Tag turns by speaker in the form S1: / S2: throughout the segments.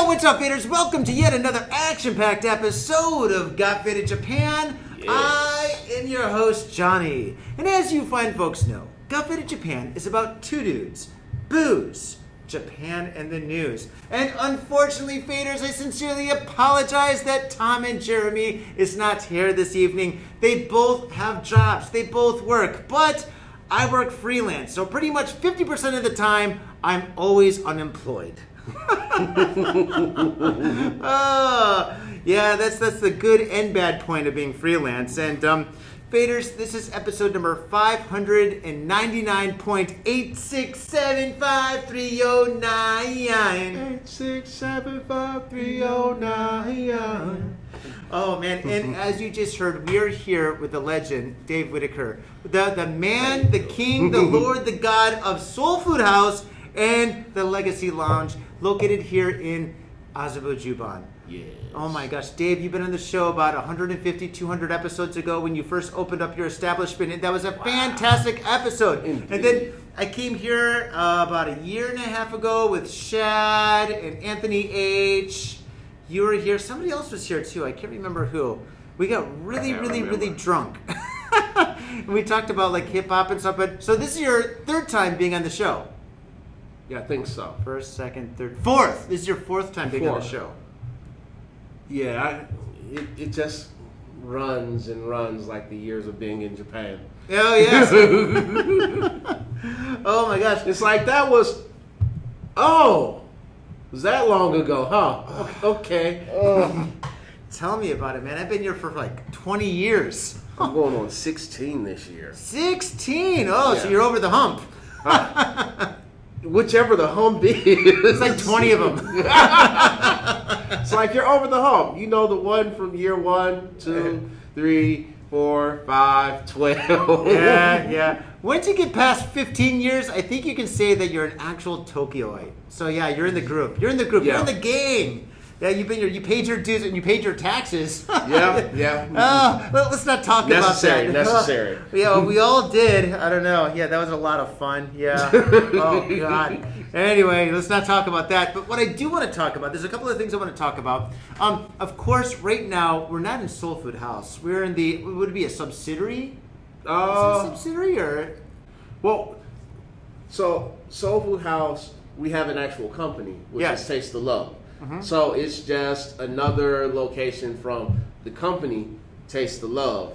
S1: What's up, faders? Welcome to yet another action-packed episode of Got Faded Japan. Yes. I am your host, Johnny. And as you fine folks know, Got Faded Japan is about two dudes, booze, Japan, and the news. And unfortunately, faders, I sincerely apologize that Tom and Jeremy is not here this evening. They both have jobs. They both work. But I work freelance, so pretty much 50% of the time, I'm always unemployed. Yeah, that's the good and bad point of being freelance. And faders, this is episode number 599.8675309. 8675309. Oh man, and as you just heard, we are here with the legend, David Whitaker. The man, the king, the lord, the god of Soul Food House and the Legacy Lounge, located here in Azabujuban.
S2: Yes.
S1: Oh my gosh, Dave, you've been on the show about 150, 200 episodes ago when you first opened up your establishment, and that was a fantastic episode.
S2: Indeed.
S1: And then I came here about a year and a half ago with Shad and Anthony H. You were here. Somebody else was here too. I can't remember who. We got really drunk. And we talked about like hip hop and stuff. But so this is your third time being on the show.
S2: Yeah, I think so.
S1: First, second, third, fourth. This is your fourth time being on the show.
S2: Yeah, it just runs and runs like the years of being in Japan.
S1: Oh, yes. Oh, my gosh.
S2: It's like that was that long ago, huh? Okay.
S1: Tell me about it, man. I've been here for like 20 years.
S2: I'm going on 16 this year.
S1: 16? Oh, yeah. So you're over the hump.
S2: Whichever the hump is.
S1: It's like 20 of them.
S2: It's like you're over the hump. You know the one from year 1, 2, 3, 4, 5, 12.
S1: Yeah. Once you get past 15 years, I think you can say that you're an actual Tokyoite. So yeah, you're in the group. You're in the group.
S2: Yeah.
S1: You're in the game. Yeah, you've been here. You paid your dues and you paid your taxes.
S2: Yeah.
S1: Let's not talk about that.
S2: Necessary.
S1: Yeah, we all did. I don't know. Yeah, that was a lot of fun. Yeah. Oh, God. Anyway, let's not talk about that. But what I do want to talk about, there's a couple of things I want to talk about. Of course, right now, we're not in Soul Food House. We're in would it be a subsidiary? Is it a subsidiary or?
S2: Well, so Soul Food House, we have an actual company, which is Taste the Love. Mm-hmm. So it's just another location from the company, Taste the Love.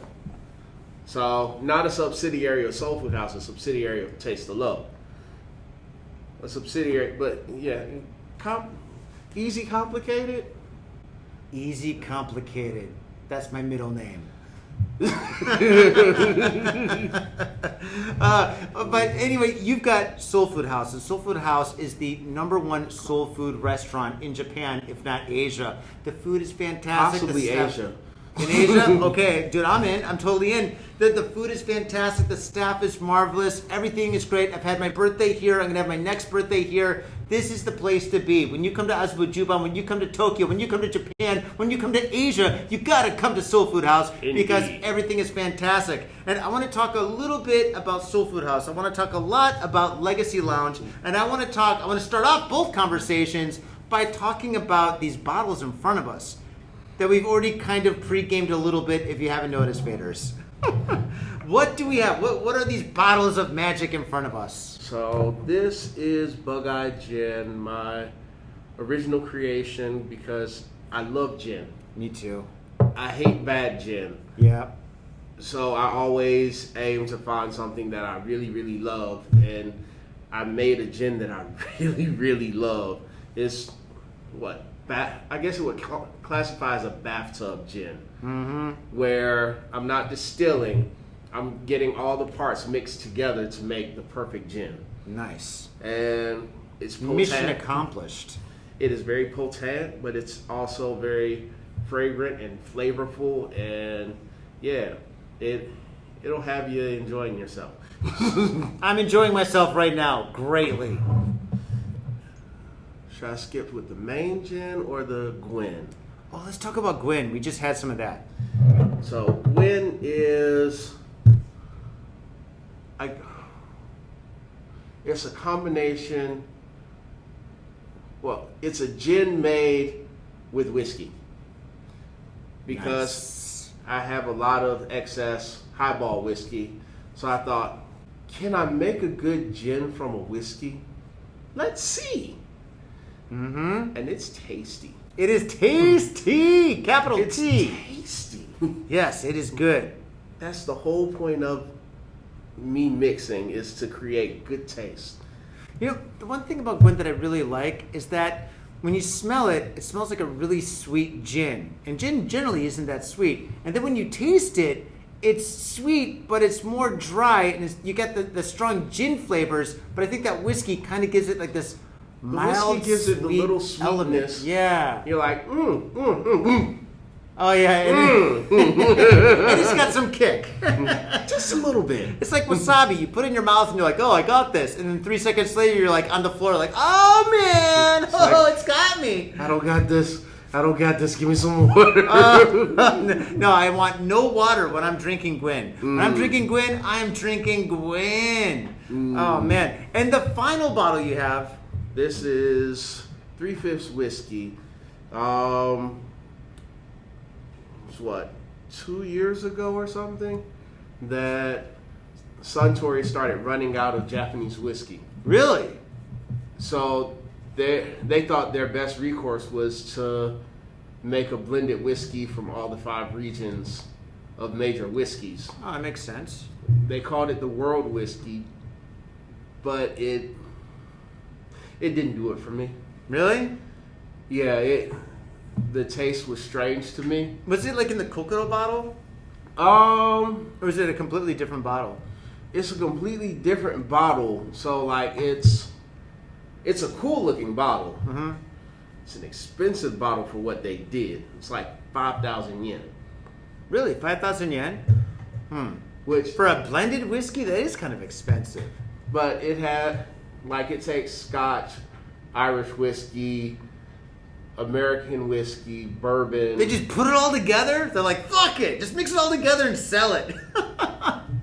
S2: So not a subsidiary of Soul Food House, a subsidiary of Taste the Love. A subsidiary, but yeah, easy complicated?
S1: Easy complicated. That's my middle name. But anyway, you've got Soul Food House, and Soul Food House is the #1 soul food restaurant in Japan, if not Asia. The food is fantastic.
S2: Possibly Asia.
S1: In Asia? Okay, dude, I'm in. I'm totally in. The food is fantastic. The staff is marvelous. Everything is great. I've had my birthday here. I'm going to have my next birthday here. This is the place to be. When you come to Azabujuban, when you come to Tokyo, when you come to Japan, when you come to Asia, you got to come to Soul Food House. Indeed. Because everything is fantastic. And I want to talk a little bit about Soul Food House. I want to talk a lot about Legacy Lounge. And I want to start off both conversations by talking about these bottles in front of us that we've already kind of pre-gamed a little bit, if you haven't noticed, faders. What do we have? What are these bottles of magic in front of us?
S2: So this is Bug-Eye Gin, my original creation, because I love gin.
S1: Me too.
S2: I hate bad gin.
S1: Yeah.
S2: So I always aim to find something that I really love, and I made a gin that I really love. It's I guess it would classify as a bathtub gin, where I'm not distilling, I'm getting all the parts mixed together to make the perfect gin.
S1: Nice.
S2: And it's potent.
S1: Mission accomplished.
S2: It is very potent, but it's also very fragrant and flavorful, and yeah, it'll have you enjoying yourself.
S1: I'm enjoying myself right now greatly.
S2: Should I skip with the main gin or the Gwen?
S1: Oh, let's talk about Gwen. We just had some of that.
S2: So Gwen is it's a combination Well, it's a gin made with whiskey. Because I have a lot of excess highball whiskey. So I thought, can I make a good gin from a whiskey? Let's see.
S1: Mm-hmm.
S2: And it's tasty.
S1: It is tasty. Capital
S2: It's
S1: T.
S2: tasty.
S1: Yes, it is good.
S2: That's the whole point of me mixing, is to create good taste.
S1: You know, the one thing about Gwen that I really like is that when you smell it, it smells like a really sweet gin. And gin generally isn't that sweet. And then when you taste it, it's sweet, but it's more dry, and you get the strong gin flavors. But I think that whiskey kind of gives it like this mild,
S2: whiskey gives it the little sweetness.
S1: element. Yeah.
S2: You're like,
S1: Oh yeah, and it's got some kick.
S2: just a little bit.
S1: It's like wasabi. You put it in your mouth and you're like, oh, I got this. And then 3 seconds later, you're like on the floor like, oh man, it's got me.
S2: I don't got this. Give me some water.
S1: No, I want no water when I'm drinking Gwen. When I'm drinking Gwen, I'm drinking Gwen. Oh man. And the final bottle you have.
S2: This is 3/5 whiskey. It's what, 2 years ago or something, that Suntory started running out of Japanese whiskey.
S1: Really?
S2: So they thought their best recourse was to make a blended whiskey from all the 5 regions of major whiskeys.
S1: Oh, that makes sense.
S2: They called it the world whiskey, but it didn't do it for me.
S1: Really?
S2: Yeah, the taste was strange to me.
S1: Was it like in the coconut bottle? Or was it a completely different bottle?
S2: It's a completely different bottle. So like it's a cool looking bottle.
S1: Mm-hmm.
S2: It's an expensive bottle for what they did. It's like 5,000 yen.
S1: Really? 5,000 yen?
S2: Which
S1: For a blended whiskey, that is kind of expensive.
S2: But it had, like, it takes Scotch, Irish whiskey, American whiskey, bourbon.
S1: They just put it all together? They're like, fuck it, just mix it all together and sell it.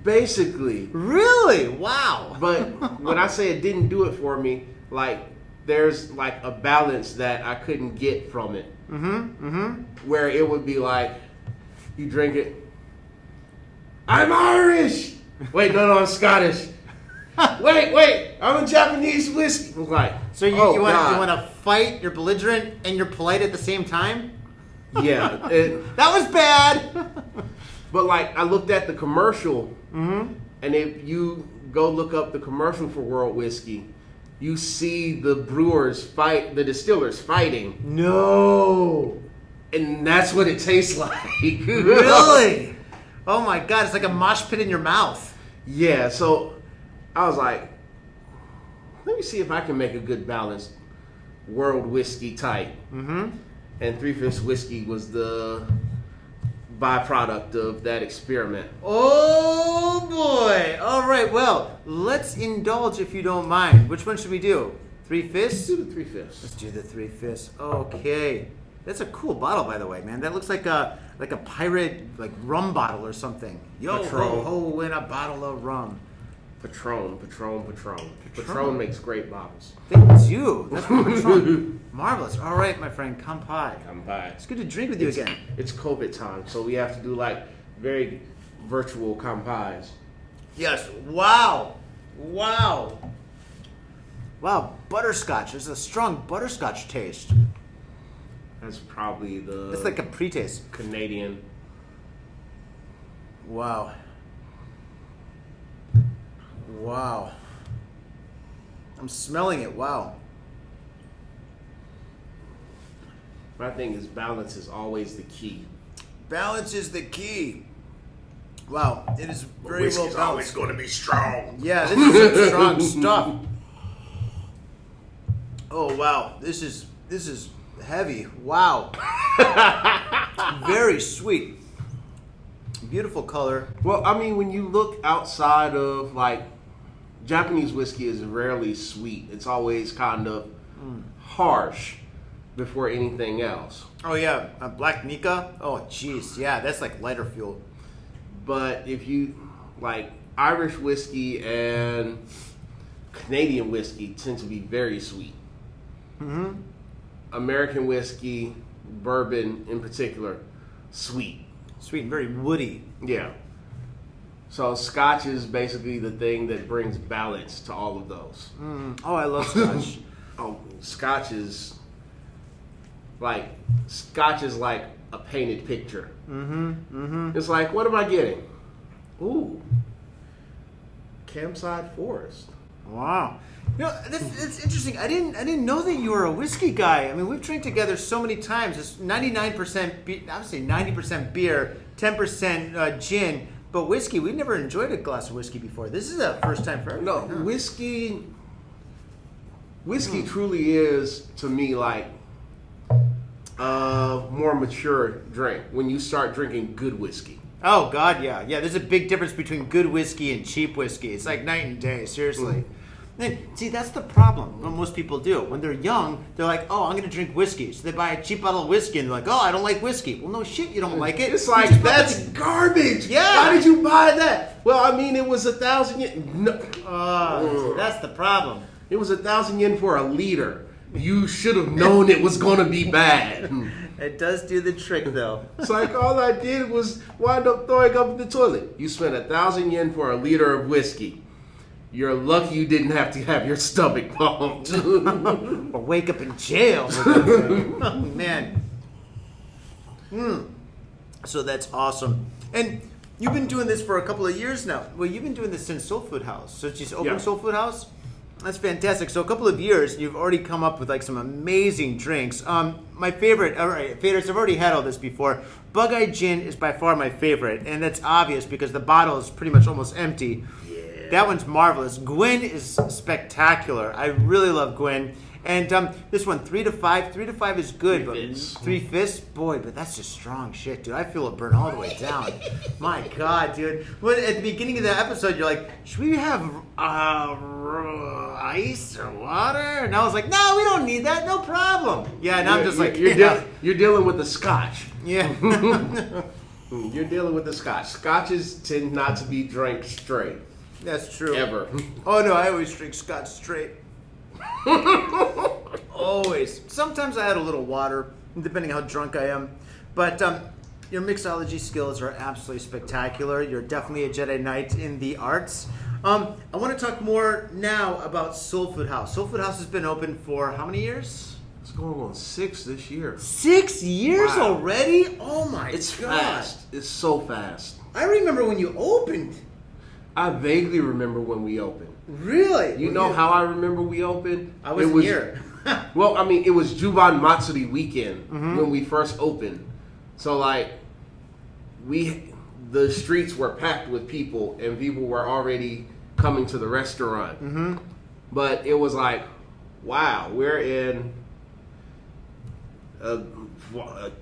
S2: Basically.
S1: Really? Wow.
S2: But when I say it didn't do it for me, like, there's like a balance that I couldn't get from it. Where it would be like, you drink it, I'm Irish! Wait, no, I'm Scottish. Wait, I'm a Japanese whiskey. I'm like,
S1: So you want to fight, you're belligerent, and you're polite at the same time?
S2: Yeah.
S1: That was bad!
S2: But like, I looked at the commercial, and if you go look up the commercial for World Whiskey, you see the brewers fight, the distillers fighting.
S1: No!
S2: And that's what it tastes like.
S1: Really? Oh my god, it's like a mosh pit in your mouth.
S2: Yeah, so I was like, let me see if I can make a good balanced World Whiskey type. And 3/5 whiskey was the byproduct of that experiment.
S1: Oh boy! All right, well, let's indulge if you don't mind. Which one should we do? 3/5?
S2: Let's do the 3/5.
S1: Let's do the 3/5. Okay. That's a cool bottle, by the way, man. That looks like a pirate rum bottle or something. Yo
S2: Patron.
S1: ho ho in a bottle of rum.
S2: Patron. Patron makes great bottles.
S1: Thank you. That's Patron. Marvelous. All right, my friend, kampai.
S2: Kampai.
S1: It's good to drink with you again.
S2: It's COVID time, so we have to do like very virtual kampais.
S1: Yes. Wow. Butterscotch. There's a strong butterscotch taste.
S2: That's probably
S1: It's like a pre-taste.
S2: Canadian.
S1: Wow. I'm smelling it. Wow.
S2: My thing is balance is always the key.
S1: Balance is the key. Wow, it is very well
S2: Whiskey's
S1: balanced.
S2: always going to be strong.
S1: Yeah, this is some strong stuff. Oh wow, this is heavy. Wow. Very sweet. Beautiful color.
S2: Well, I mean, when you look outside of like Japanese whiskey is rarely sweet. It's always kind of harsh before anything else.
S1: Oh yeah, Black Nika. Oh jeez, yeah, that's like lighter fuel.
S2: But if you like Irish whiskey and Canadian whiskey tend to be very sweet. American whiskey, bourbon in particular, sweet.
S1: Sweet and very woody.
S2: Yeah. So Scotch is basically the thing that brings balance to all of those.
S1: Oh, I love Scotch.
S2: Scotch is like a painted picture. It's like, what am I getting? Ooh, campsite forest.
S1: Wow. You know, it's interesting. I didn't know that you were a whiskey guy. I mean, we've drank together so many times. It's 99%, I would say 90% beer, 10% gin, but whiskey. We've never enjoyed a glass of whiskey before. This is a first time for everyone.
S2: No, whiskey truly is, to me, like a more mature drink when you start drinking good whiskey.
S1: Oh, God, yeah. Yeah, there's a big difference between good whiskey and cheap whiskey. It's like night and day, seriously. And see, that's the problem. What most people do when they're young, they're like, "Oh, I'm going to drink whiskey." So they buy a cheap bottle of whiskey, and they're like, "Oh, I don't like whiskey." Well, no shit, you don't like it.
S2: It's like, that's garbage.
S1: Yeah.
S2: Why did you buy that? Well, I mean, it was 1,000 yen. No.
S1: That's the problem.
S2: It was 1,000 yen for a liter. You should have known it was going to be bad.
S1: It does do the trick, though.
S2: It's like all I did was wind up throwing up in the toilet. You spent 1,000 yen for a liter of whiskey. You're lucky you didn't have to have your stomach pumped.
S1: Or wake up in jail. Oh, man. So that's awesome. And you've been doing this for a couple of years now. Well, you've been doing this since Soul Food House. So it's just opened Soul Food House? That's fantastic. So a couple of years, you've already come up with like some amazing drinks. My favorite, all right, Faders, I've already had all this before. Bug-Eye Gin is by far my favorite, and that's obvious because the bottle is pretty much almost empty. That one's marvelous. Gwyn is spectacular. I really love Gwyn. And this one, 3 to 5. 3 to 5 is good, but 3 fists, boy, but that's just strong shit, dude. I feel it burn all the way down. My God, dude. When at the beginning of the episode, you're like, should we have ice or water? And I was like, no, we don't need that. No problem. Yeah, now I'm just like,
S2: you're dealing with the Scotch.
S1: Yeah.
S2: You're dealing with the Scotch. Scotches tend not to be drank straight.
S1: That's true.
S2: Ever.
S1: Oh, no, I always drink Scotch straight. Always. Sometimes I add a little water, depending how drunk I am. But your mixology skills are absolutely spectacular. You're definitely a Jedi Knight in the arts. I want to talk more now about Soul Food House. Soul Food House has been open for how many years?
S2: It's going on 6 this year.
S1: 6 years
S2: Wow.
S1: already? Oh my God.
S2: It's fast. It's so fast.
S1: I remember when you opened.
S2: I vaguely remember when we opened.
S1: Really?
S2: You know how I remember we opened?
S1: I wasn't here.
S2: Well, I mean, it was Juban Matsuri weekend when we first opened. So, like, the streets were packed with people, and people were already coming to the restaurant. But it was like, wow, we're in a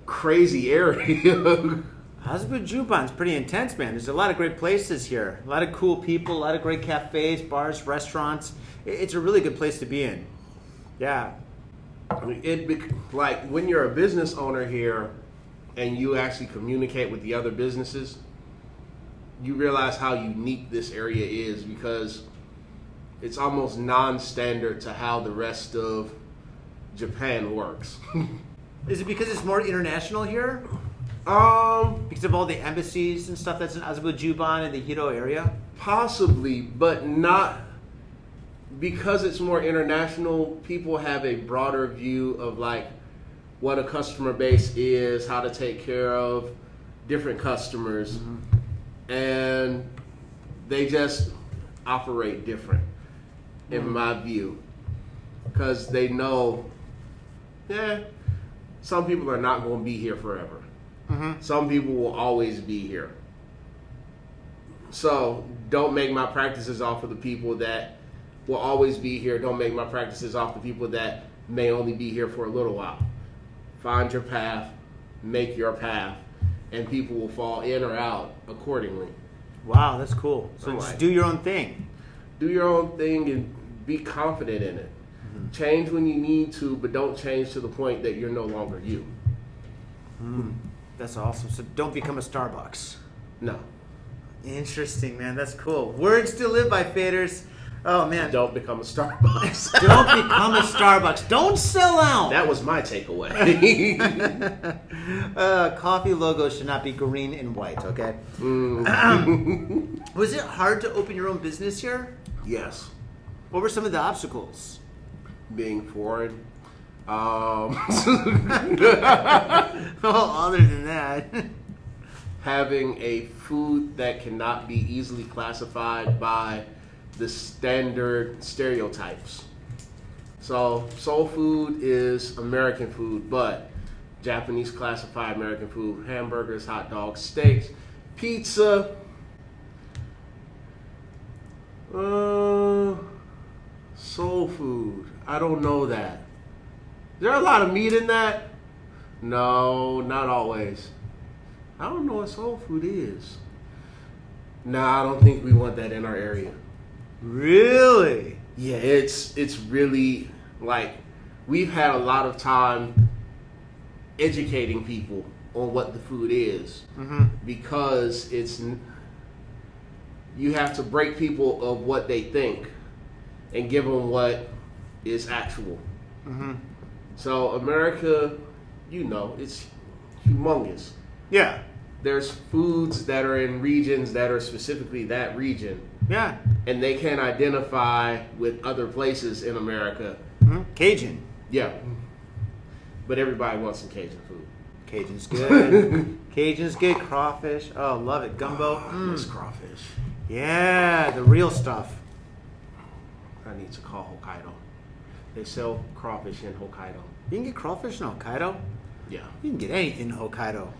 S2: crazy area.
S1: Azabujuban's pretty intense, man. There's a lot of great places here. A lot of cool people, a lot of great cafes, bars, restaurants. It's a really good place to be in. Yeah.
S2: Like, when you're a business owner here and you actually communicate with the other businesses, you realize how unique this area is because it's almost non-standard to how the rest of Japan works.
S1: Is it because it's more international here? Because of all the embassies and stuff that's in Azabujuban and the Hiro area?
S2: Possibly, but not because it's more international. People have a broader view of like what a customer base is, how to take care of different customers, and they just operate different, in my view, because they know, some people are not going to be here forever. Some people will always be here. So don't make my practices off of the people that will always be here. Don't make my practices off the people that may only be here for a little while. Find your path, make your path, and people will fall in or out accordingly.
S1: Wow, that's cool. So just do your own thing.
S2: Do your own thing and be confident in it. Change when you need to, but don't change to the point that you're no longer you.
S1: That's awesome. So don't become a Starbucks.
S2: No.
S1: Interesting, man. That's cool. Words to live by, Faders. Oh man!
S2: Don't become a Starbucks.
S1: Don't become a Starbucks. Don't sell out.
S2: That was my takeaway.
S1: Coffee logo should not be green and white. Okay. Was it hard to open your own business here?
S2: Yes.
S1: What were some of the obstacles?
S2: Being foreign.
S1: Well, other than that.
S2: Having a food that cannot be easily classified by the standard stereotypes. So soul food is American food, but Japanese classify American food: hamburgers, hot dogs, steaks, pizza. Soul food. I don't know that. Is there a lot of meat in that? No, not always. I don't know what soul food is. Nah, I don't think we want that in our area.
S1: Really?
S2: Yeah, it's really like we've had a lot of time educating people on what the food is, because you have to break people of what they think and give them what is actual. So America, it's humongous.
S1: Yeah.
S2: There's foods that are in regions that are specifically that region.
S1: Yeah.
S2: And they can't identify with other places in America.
S1: Cajun.
S2: Yeah. But everybody wants some Cajun food.
S1: Cajun's good. Cajun's good. Crawfish. Oh, love it. Gumbo.
S2: I miss crawfish.
S1: Yeah, the real stuff.
S2: I need to call Hokkaido. They sell crawfish in Hokkaido.
S1: You can get crawfish in Hokkaido?
S2: Yeah.
S1: You can get anything in Hokkaido.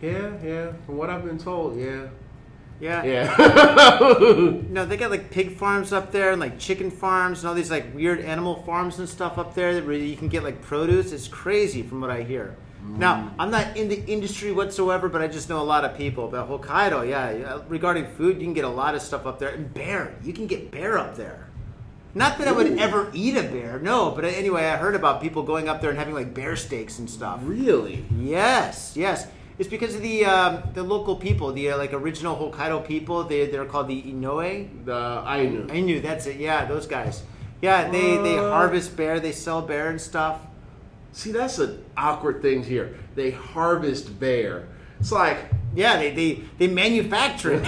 S2: Yeah. From what I've been told, yeah.
S1: Yeah. No, they got like pig farms up there and like chicken farms and all these like weird animal farms and stuff up there where you can get like produce. It's crazy from what I hear. Now, I'm not in the industry whatsoever, but I just know a lot of people. But Hokkaido, yeah, regarding food, you can get a lot of stuff up there. And bear, you can get bear up there. Not that I would ever eat a bear, no. But anyway, I heard about people going up there and having like bear steaks and stuff.
S2: Really?
S1: Yes. It's because of the local people, the like original Hokkaido people. They're called the Inoue.
S2: The Ainu.
S1: Ainu, that's it. Yeah, those guys. Yeah, they harvest bear. They sell bear and stuff.
S2: See, that's an awkward thing here. They harvest bear. It's like,
S1: yeah, they manufacture it.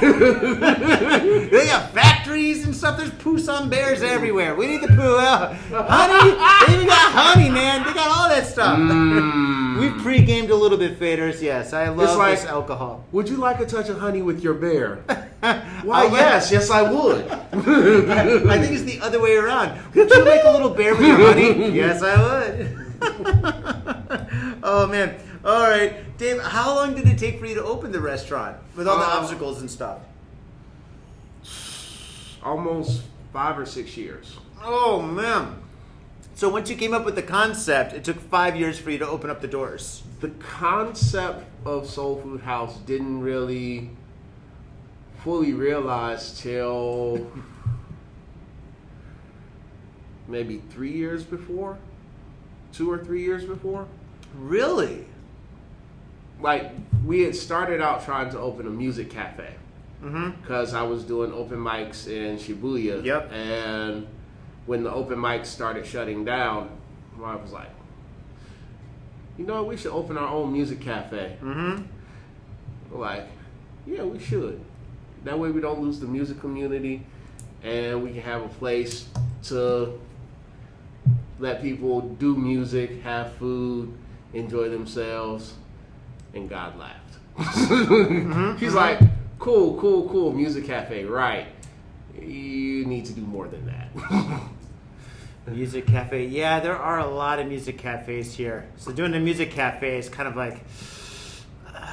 S1: They got factories and stuff. There's poos on bears everywhere. We need the poo out. Honey, they even got honey, man. They got all that stuff. We pre-gamed a little bit, faders. Yes, I love this alcohol.
S2: Would you like a touch of honey with your bear? Why, yes, I would.
S1: I think it's the other way around. Would you like a little bear with your honey? Yes, I would. Oh, man. All right. Dave, how long did it take for you to open the restaurant with all the obstacles and stuff?
S2: Almost 5 or 6 years.
S1: Oh, man. So once you came up with the concept, it took 5 years for you to open up the doors.
S2: The concept of Soul Food House didn't really fully realize till maybe 3 years before. 2 or 3 years before.
S1: Really?
S2: Like, we had started out trying to open a music cafe. Because I was doing open mics in Shibuya.
S1: Yep.
S2: And when the open mics started shutting down, I was like, we should open our own music cafe. We're like, yeah, we should. That way we don't lose the music community, and we can have a place to let people do music, have food, enjoy themselves. And God laughed. He's like, cool, music cafe, right. You need to do more than that.
S1: Music cafe. Yeah, there are a lot of music cafes here. So doing a music cafe is kind of like...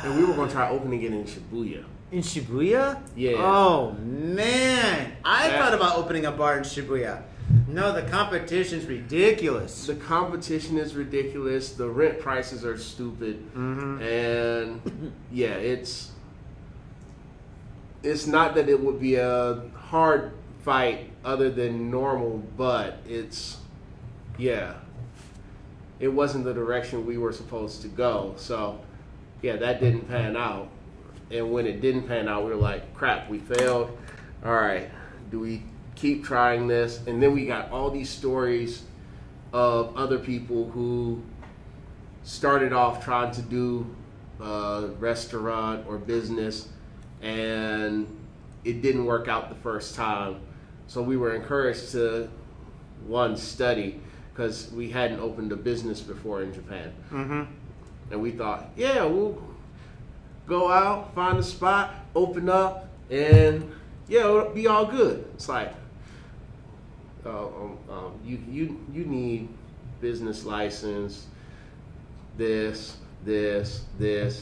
S2: And we were going to try opening it in Shibuya.
S1: In Shibuya?
S2: Yeah.
S1: Oh, man. I thought about opening a bar in Shibuya. No, the competition's ridiculous.
S2: The competition is ridiculous. The rent prices are stupid. And yeah, it's not that it would be a hard fight other than normal, but it wasn't the direction we were supposed to go. So yeah, that didn't pan out. And when it didn't pan out, we were like, crap, we failed. All right, do we keep trying this. And then we got all these stories of other people who started off trying to do a restaurant or business, and it didn't work out the first time. So we were encouraged to, one, study, because we hadn't opened a business before in Japan.
S1: Mm-hmm.
S2: And we thought, yeah, we'll go out, find a spot, open up, and yeah, it'll be all good. It's like, you need business license, this is,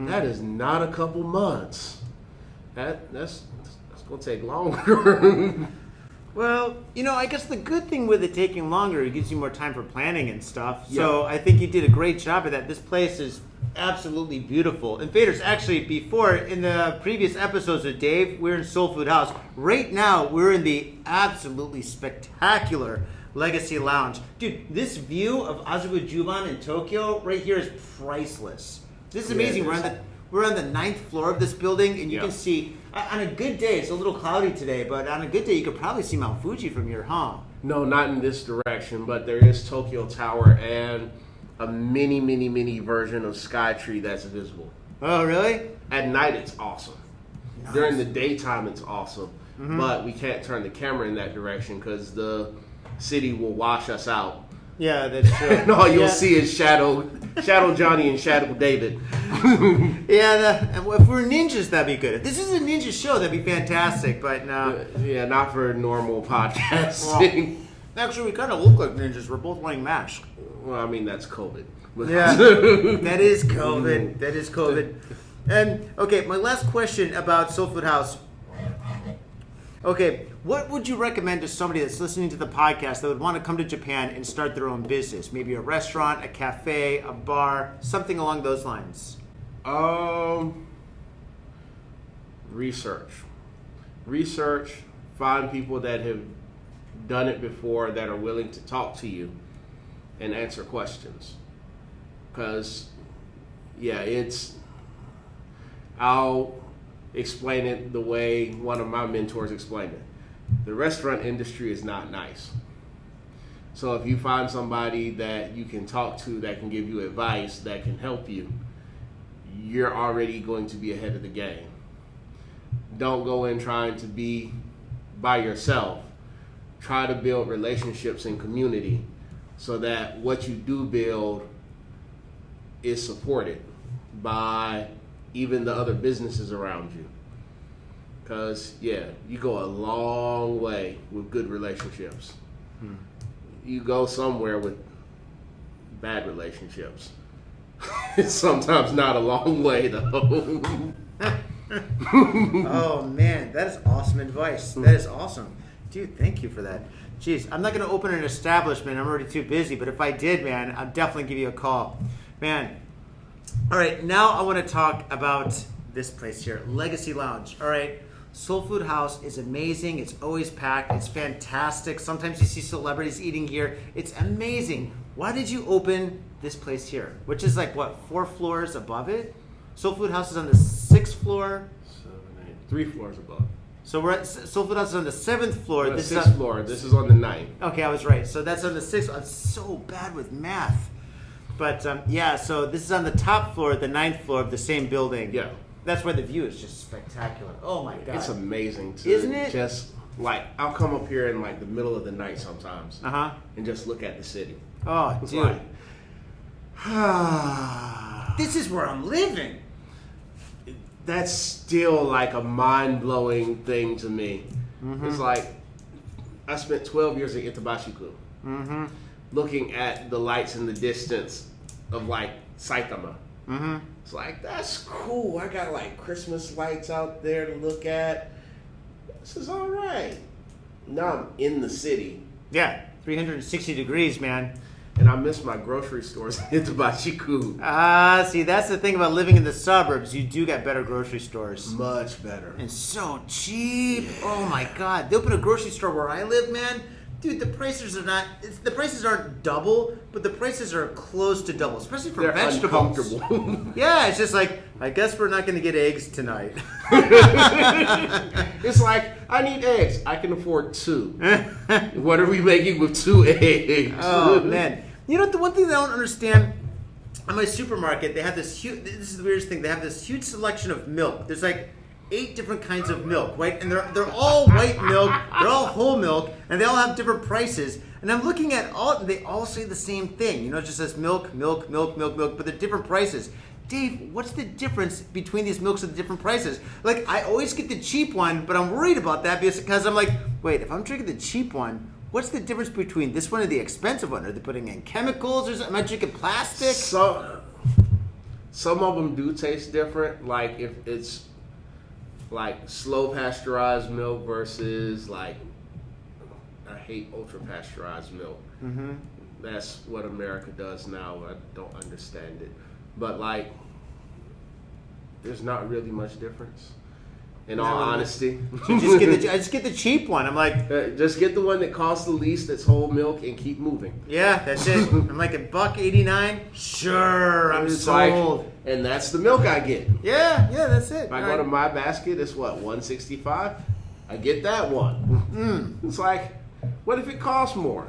S2: that is not a couple months. That's gonna take longer.
S1: Well, I guess the good thing with it taking longer, it gives you more time for planning and stuff.
S2: Yeah.
S1: So I think you did a great job of that. This place is absolutely beautiful. And Faders, actually, before, in the previous episodes with Dave, we're in Soul Food House. Right now, we're in the absolutely spectacular Legacy Lounge. Dude, this view of Azabujuban in Tokyo right here is priceless. This is amazing. We're on the 9th floor of this building, and you can see, on a good day, it's a little cloudy today, but on a good day, you could probably see Mount Fuji from here, huh?
S2: No, not in this direction, but there is Tokyo Tower and a mini version of Skytree that's visible.
S1: Oh, really?
S2: At night, it's awesome. Nice. During the daytime, it's awesome. Mm-hmm. But we can't turn the camera in that direction because the city will wash us out.
S1: Yeah, that's true.
S2: And all you'll see is Shadow Johnny and Shadow David.
S1: Yeah, if we're ninjas, that'd be good. If this is a ninja show, that'd be fantastic, but no.
S2: Yeah, not for normal podcasting.
S1: Well, actually, we kind of look like ninjas. We're both wearing masks.
S2: Well, I mean, that's COVID.
S1: Yeah, that is COVID. That is COVID. And, okay, my last question about Soul Food House. Okay, what would you recommend to somebody that's listening to the podcast that would want to come to Japan and start their own business? Maybe a restaurant, a cafe, a bar, something along those lines.
S2: Research. Find people that have done it before that are willing to talk to you and answer questions. Because, I'll explain it the way one of my mentors explained it. The restaurant industry is not nice. So if you find somebody that you can talk to that can give you advice, that can help you, you're already going to be ahead of the game. Don't go in trying to be by yourself. Try to build relationships in community so that what you do build is supported by even the other businesses around you. Because, you go a long way with good relationships. You go somewhere with bad relationships. It's sometimes not a long way, though.
S1: Oh, man, that is awesome advice. That is awesome. Dude, thank you for that. Jeez, I'm not going to open an establishment. I'm already too busy. But if I did, man, I'd definitely give you a call. Man. All right, now I want to talk about this place here, Legacy Lounge. All right, Soul Food House is amazing. It's always packed. It's fantastic. Sometimes you see celebrities eating here. It's amazing. Why did you open this place here, which is like, 4 floors above it? Soul Food House is on the 6th floor.
S2: 7, 8, 3 floors above.
S1: So we're at Soul Food House is on the 7th floor.
S2: This is 6th floor. This is on the 9th.
S1: Okay, I was right. So that's on the 6th. I'm so bad with math. But, so this is on the top floor, the 9th floor of the same building.
S2: Yeah.
S1: That's where the view is just spectacular. Oh, my God.
S2: It's amazing, too.
S1: Isn't it?
S2: Just, I'll come up here in, the middle of the night sometimes.
S1: Uh-huh.
S2: And just look at the city.
S1: Oh,
S2: it's
S1: dude. This is where I'm living.
S2: That's still, a mind-blowing thing to me. Mm-hmm. It's I spent 12 years at Itabashiku.
S1: Mm-hmm.
S2: Looking at the lights in the distance of Saitama.
S1: Mm-hmm.
S2: It's that's cool. I got Christmas lights out there to look at. This is all right. Now I'm in the city.
S1: Yeah, 360 degrees, man.
S2: And I miss my grocery stores in Itabashiku.
S1: See, that's the thing about living in the suburbs. You do get better grocery stores.
S2: Much better.
S1: And so cheap. Yeah. Oh, my God. They open a grocery store where I live, man. Dude, the prices aren't double, but the prices are close to double, especially for
S2: They're
S1: vegetables.
S2: uncomfortable.
S1: Yeah, it's just like, I guess we're not going to get eggs tonight.
S2: It's like, I need eggs. I can afford 2. What are we making with 2 eggs?
S1: Oh, man. You know, the one thing that I don't understand, at my supermarket, they have this huge, this is the weirdest thing, they have this huge selection of milk. There's like 8 different kinds of milk, right? And they're all white milk, they're all whole milk, and they all have different prices. And I'm looking at they all say the same thing. You know, it just says milk, milk, milk, milk, milk, but they're different prices. Dave, what's the difference between these milks at the different prices? Like, I always get the cheap one, but I'm worried about that because I'm like, wait, if I'm drinking the cheap one, what's the difference between this one and the expensive one? Are they putting in chemicals or something? Am I drinking plastic?
S2: So, some of them do taste different. Like, if it's like slow pasteurized milk versus like, I hate ultra pasteurized milk. Mm-hmm. That's what America does now. I don't understand it. But like, there's not really much difference. In all honesty,
S1: So I just get the cheap one. I'm like,
S2: just get the one that costs the least. That's whole milk, and keep moving.
S1: yeah, that's it. I'm like $1.89. Sure, I'm
S2: It's
S1: sold.
S2: like, and that's the milk I get.
S1: Yeah, that's it.
S2: If I go to my basket, it's what, $1.65. I get that one. It's like, what if it costs more?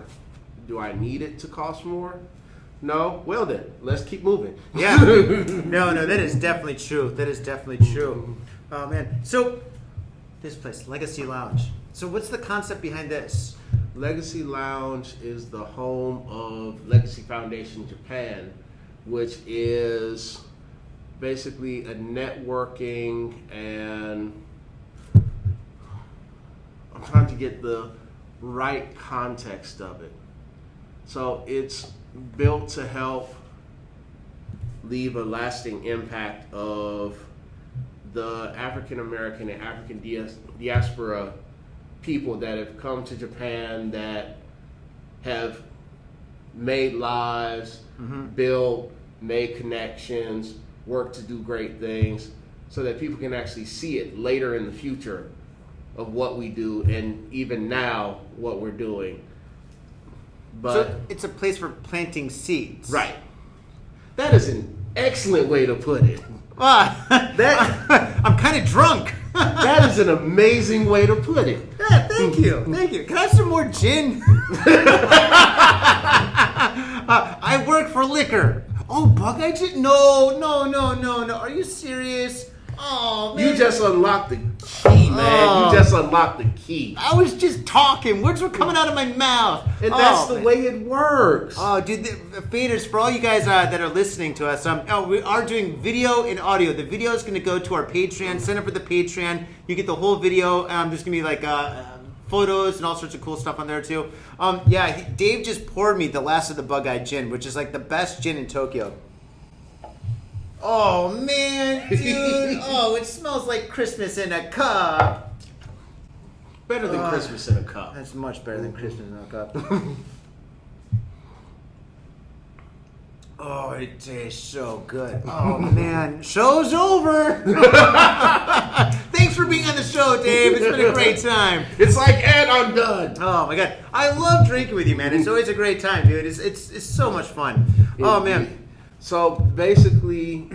S2: Do I need it to cost more? No. Well then, let's keep moving.
S1: Yeah. No, that is definitely true. That is definitely true. Oh man. So this place, Legacy Lounge. So what's the concept behind this?
S2: Legacy Lounge is the home of Legacy Foundation Japan, which is basically a networking, and I'm trying to get the right context of it. So it's built to help leave a lasting impact of the African American and African diaspora people that have come to Japan, that have made lives, built, made connections, worked to do great things, so that people can actually see it later in the future of what we do, and even now what we're doing. But
S1: So it's a place for planting seeds.
S2: right, that is an excellent way to put it.
S1: I'm kind of drunk.
S2: That is an amazing way to put it.
S1: Yeah, thank you. Can I have some more gin? I work for liquor. Oh, bug-eye gin? No. Are you serious? Oh, man.
S2: You just unlocked the key, man.
S1: Oh.
S2: You just unlocked the key.
S1: I was just talking. Words were coming out of my mouth.
S2: And that's the
S1: man.
S2: way it works.
S1: Oh, dude, the faders, for all you guys that are listening to us, we are doing video and audio. The video is going to go to our Patreon. Sign up for the Patreon. You get the whole video. There's going to be like photos and all sorts of cool stuff on there too. Dave just poured me the last of the Bug-Eye Gin, which is like the best gin in Tokyo. Oh, man, dude. Oh, it smells like Christmas in a cup.
S2: Better than Christmas in a cup.
S1: That's much better than Christmas in a cup. Oh, it tastes so good. Oh, man. Show's over. Thanks for being on the show, Dave. It's been a great time.
S2: It's like, and I'm done.
S1: Oh, my God. I love drinking with you, man. It's always a great time, dude. It's so much fun. Oh, man.
S2: So basically,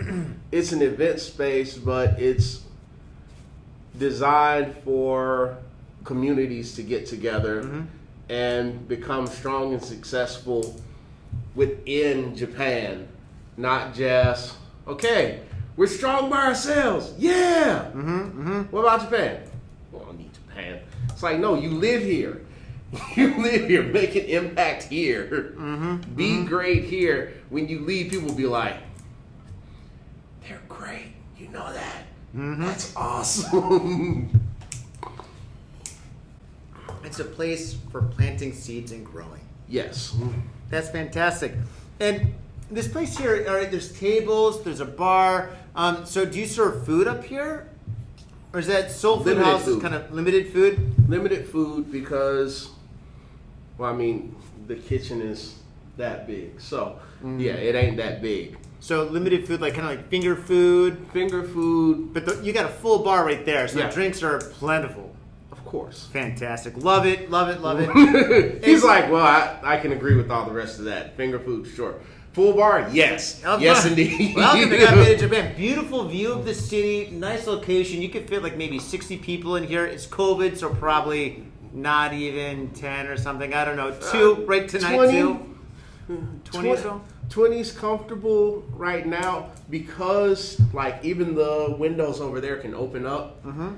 S2: it's an event space, but it's designed for communities to get together and become strong and successful within Japan. Not just, okay, we're strong by ourselves. Yeah. What about Japan? Well, I don't need Japan. It's like, no, you live here. You live here, make an impact here, be great here. When you leave, people will be like, they're great. You know that? That's awesome.
S1: It's a place for planting seeds and growing.
S2: Yes.
S1: That's fantastic. And this place here, all right, there's tables, there's a bar. So do you serve food up here? Or is that Soul Food House is kind of limited food?
S2: Limited food because, well, I mean, the kitchen is that big. So, yeah, it ain't that big.
S1: So limited food, like kind of like finger food?
S2: Finger food.
S1: But you got a full bar right there, so
S2: Yeah.
S1: the drinks are plentiful.
S2: Of course.
S1: Fantastic. Love it, love it, love it.
S2: He's like, well, I can agree with all the rest of that. Finger food, sure. Full bar, yes. Yes, indeed.
S1: Welcome to Made in Japan. Beautiful view of the city. Nice location. You could fit like maybe 60 people in here. It's COVID, so probably not even 10 or something. I don't know. 2 right tonight,
S2: 20,
S1: 20 or so?
S2: 20's comfortable right now because, like, even the windows over there can open up. Mm-hmm.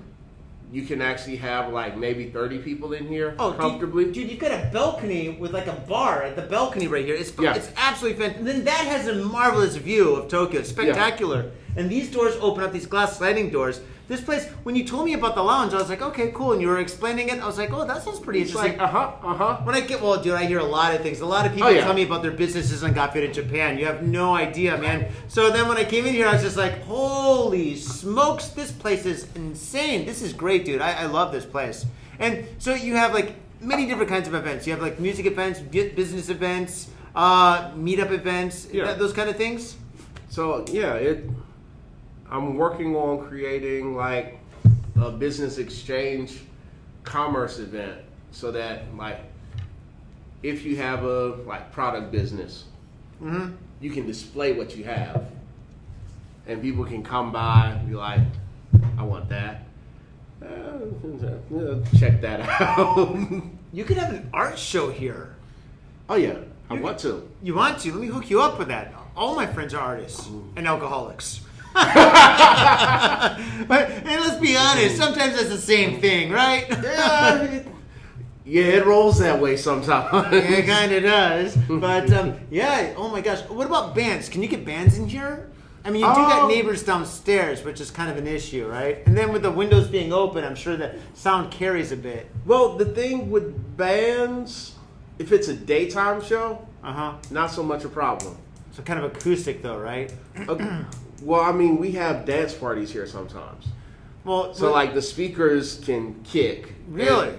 S2: You can actually have like maybe 30 people in here comfortably.
S1: Dude, you've got a balcony with like a bar at the balcony right here. It's absolutely fantastic. And then that has a marvelous view of Tokyo. It's spectacular. Yeah. And these doors open up, these glass sliding doors. This place, when you told me about the lounge, I was like, okay, cool. And you were explaining it. I was like, oh, that sounds pretty interesting.
S2: Like,
S1: When I get, dude, I hear a lot of things. A lot of people tell me about their businesses on Got Fit in Japan. You have no idea, man. So then when I came in here, I was just like, holy smokes, this place is insane. This is great, dude. I love this place. And so you have like many different kinds of events. You have like music events, business events, meetup events, those kind of things.
S2: So, I'm working on creating like a business exchange commerce event so that like if you have a like product business, you can display what you have and people can come by and be like, I want that. Check that out.
S1: You could have an art show here.
S2: Oh yeah, I want to.
S1: You want to? Let me hook you up with that. All my friends are artists and alcoholics. But and let's be honest, sometimes that's the same thing, right?
S2: Yeah, it rolls that way sometimes.
S1: It kind of does. But oh my gosh, what about bands? Can you get bands in here? I mean, you do got neighbors downstairs, which is kind of an issue, right? And then with the windows being open, I'm sure that sound carries a bit.
S2: Well, the thing with bands, if it's a daytime show, not so much a problem.
S1: So kind of acoustic though, right?
S2: Well, I mean, we have dance parties here sometimes.
S1: Well,
S2: so like the speakers can kick.
S1: Really?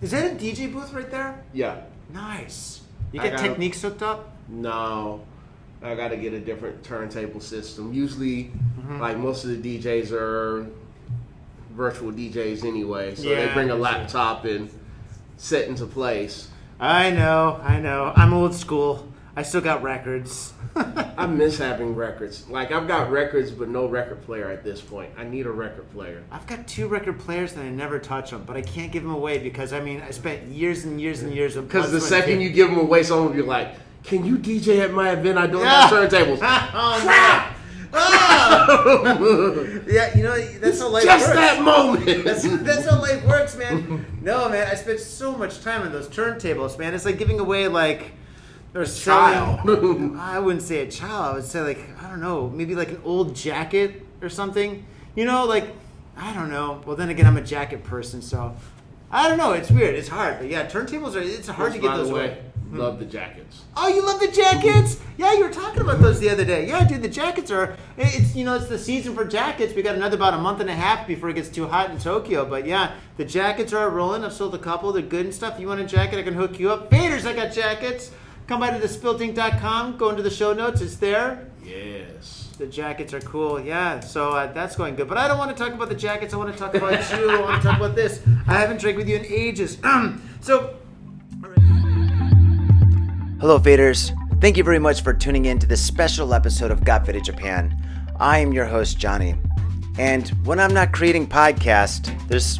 S1: Is that a DJ booth right there?
S2: Yeah.
S1: Nice. You get Techniques hooked up?
S2: No. I got to get a different turntable system. Usually, like most of the DJs are virtual DJs anyway. So they bring a laptop and set into place.
S1: I know. I'm old school. I still got records.
S2: I miss having records. Like, I've got records, but no record player at this point. I need a record player.
S1: I've got 2 record players and I never touch them, but I can't give them away because, I mean, I spent years and years and years of...
S2: Because the second you give them away, someone will be like, can you DJ at my event? I don't have turntables.
S1: Crap! Oh! Yeah, you know, that's how life works.
S2: Just that moment.
S1: That's how life works, man. No, man, I spent so much time on those turntables, man. It's like giving away, like... Or
S2: child.
S1: I wouldn't say a child. I would say like, I don't know, maybe like an old jacket or something. You know, like, I don't know. Well, then again, I'm a jacket person, so I don't know. It's weird. It's hard. But yeah, turntables it's hard to get those away.
S2: Love the jackets.
S1: Oh, you love the jackets? Yeah, you were talking about those the other day. Yeah, dude, the jackets are, it's the season for jackets. We got another about a month and a half before it gets too hot in Tokyo. But yeah, the jackets are rolling. I've sold a couple. They're good and stuff. You want a jacket, I can hook you up. Faders, I got jackets. Come by to the SPILTINK.com, go into the show notes, it's there.
S2: Yes.
S1: The jackets are cool, yeah, so that's going good. But I don't want to talk about the jackets, I want to talk about you, I want to talk about this. I haven't drank with you in ages. So... Hello, Faders. Thank you very much for tuning in to this special episode of Got Fit in Japan. I am your host, Johnny. And when I'm not creating podcasts, there's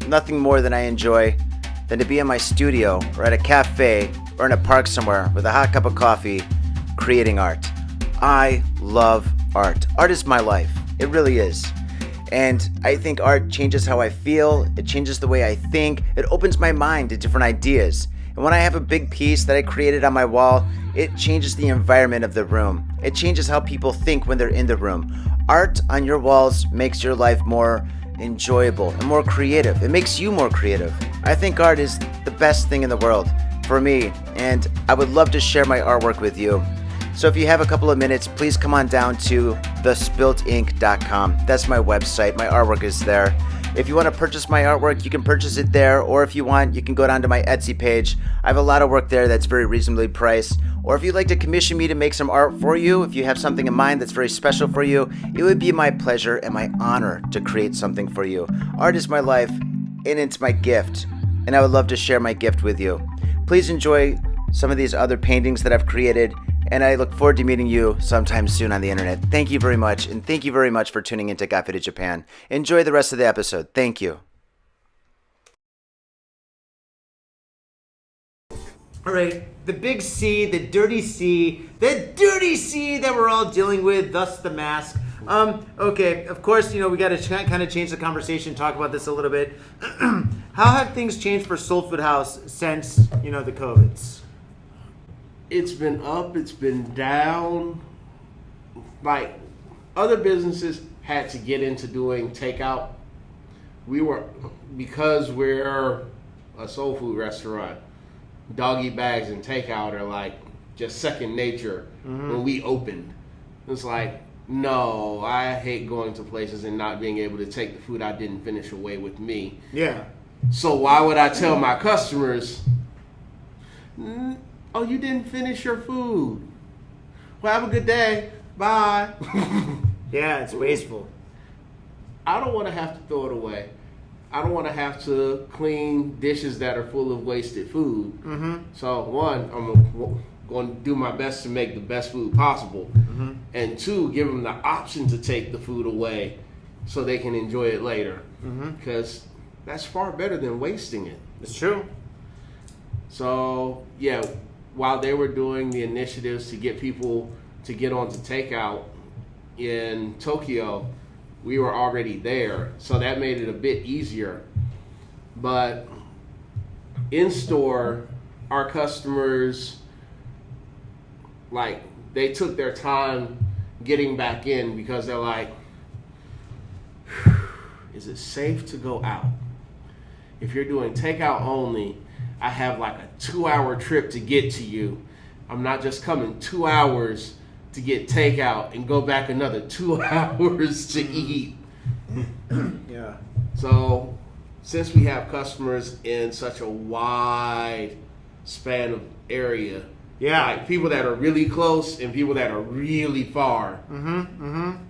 S1: nothing more than I enjoy than to be in my studio or at a cafe or in a park somewhere with a hot cup of coffee creating art. I love art. Art is my life. It really is. And I think art changes how I feel. It changes the way I think. It opens my mind to different ideas. And when I have a big piece that I created on my wall, it changes the environment of the room. It changes how people think when they're in the room. Art on your walls makes your life more enjoyable and more creative. It makes you more creative. I think art is the best thing in the world for me, and I would love to share my artwork with you. So if you have a couple of minutes, please come on down to SPILTINK.com. That's my website. My artwork is there. If you want to purchase my artwork, you can purchase it there, or if you want, you can go down to my Etsy page. I have a lot of work there that's very reasonably priced. Or if you'd like to commission me to make some art for you, if you have something in mind that's very special for you, it would be my pleasure and my honor to create something for you. Art is my life. and it's my gift, and I would love to share my gift with you. Please enjoy some of these other paintings that I've created, and I look forward to meeting you sometime soon on the internet. Thank you very much, and thank you very much for tuning into Got Faded Japan. Enjoy the rest of the episode. Thank you. All right, the big C, the dirty C that we're all dealing with, thus the mask. Okay, of course, we got to kind of change the conversation, talk about this a little bit. How have things changed for Soul Food House since, the COVIDs?
S2: It's been up, it's been down. Like, other businesses had to get into doing takeout. Because we're a soul food restaurant, doggy bags and takeout are like just second nature. When we opened. It's like, no, I hate going to places and not being able to take the food I didn't finish away with me.
S1: Yeah.
S2: So why would I tell my customers, oh, you didn't finish your food. Well, have a good day. Bye.
S1: Yeah, it's wasteful.
S2: I don't want to have to throw it away. I don't want to have to clean dishes that are full of wasted food. So one, I'm going to do my best to make the best food possible. And two, give them the option to take the food away so they can enjoy it later. Because that's far better than wasting it.
S1: It's true.
S2: So, yeah, while they were doing the initiatives to get people to get onto takeout in Tokyo, we were already there. So that made it a bit easier. But in store, our customers, like, they took their time getting back in because they're like, is it safe to go out? If you're doing takeout only, I have like a 2-hour trip to get to you. I'm not just coming 2 hours to get takeout and go back another 2 hours to eat.
S1: Yeah.
S2: So since we have customers in such a wide span of area, like people that are really close and people that are really far,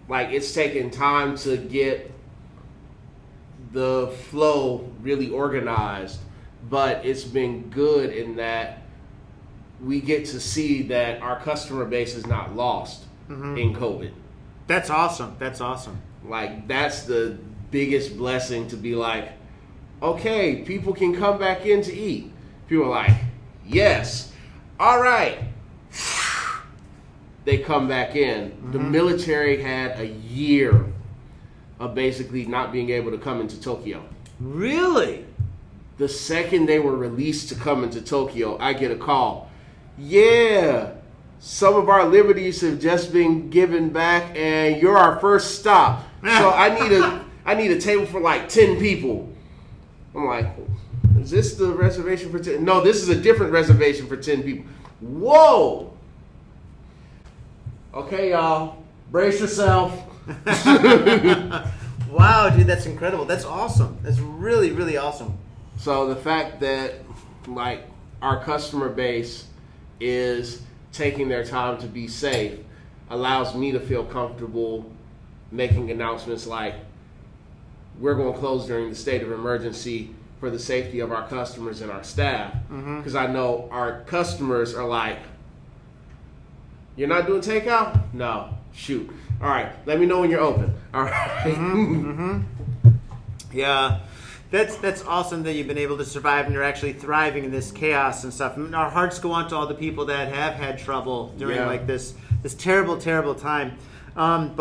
S2: like it's taken time to get the flow really organized, but it's been good in that we get to see that our customer base is not lost in COVID.
S1: That's awesome. That's awesome.
S2: Like, that's the biggest blessing, to be like, okay, people can come back in to eat. People are like, yes, all right. They come back in. The military had a year of basically not being able to come into Tokyo.
S1: Really?
S2: The second they were released to come into Tokyo, I get a call. Yeah, some of our liberties have just been given back, and you're our first stop. So I need a table for like 10 people. I'm like, is this the reservation for 10? No, this is a different reservation for 10 people. Whoa. Okay, y'all, brace yourself.
S1: Wow, dude, that's incredible. That's awesome. That's really, really awesome.
S2: So the fact that, like, our customer base is taking their time to be safe allows me to feel comfortable making announcements like, we're going to close during the state of emergency for the safety of our customers and our staff. Because I know our customers are like, you're not doing takeout? No. Shoot. All right. Let me know when you're open. All right.
S1: Yeah. That's awesome that you've been able to survive and you're actually thriving in this chaos and stuff. And our hearts go out to all the people that have had trouble during like this terrible, terrible time. Some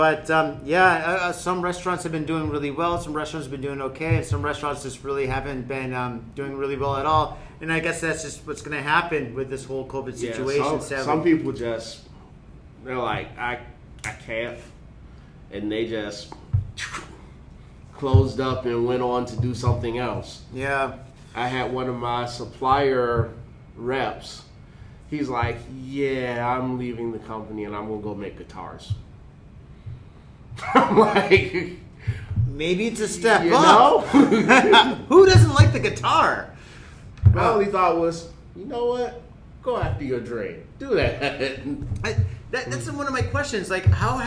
S1: restaurants have been doing really well. Some restaurants have been doing okay, and some restaurants just really haven't been doing really well at all. And I guess that's just what's going to happen with this whole COVID situation.
S2: Some people just, they're like, I can't, and they just closed up and went on to do something else.
S1: Yeah.
S2: I had one of my supplier reps. He's like, yeah, I'm leaving the company and I'm going to go make guitars. I'm like,
S1: maybe it's a step up. Who doesn't like the guitar?
S2: My only thought was, you know what? Go after your dream. Do that.
S1: That's one of my questions. Like, how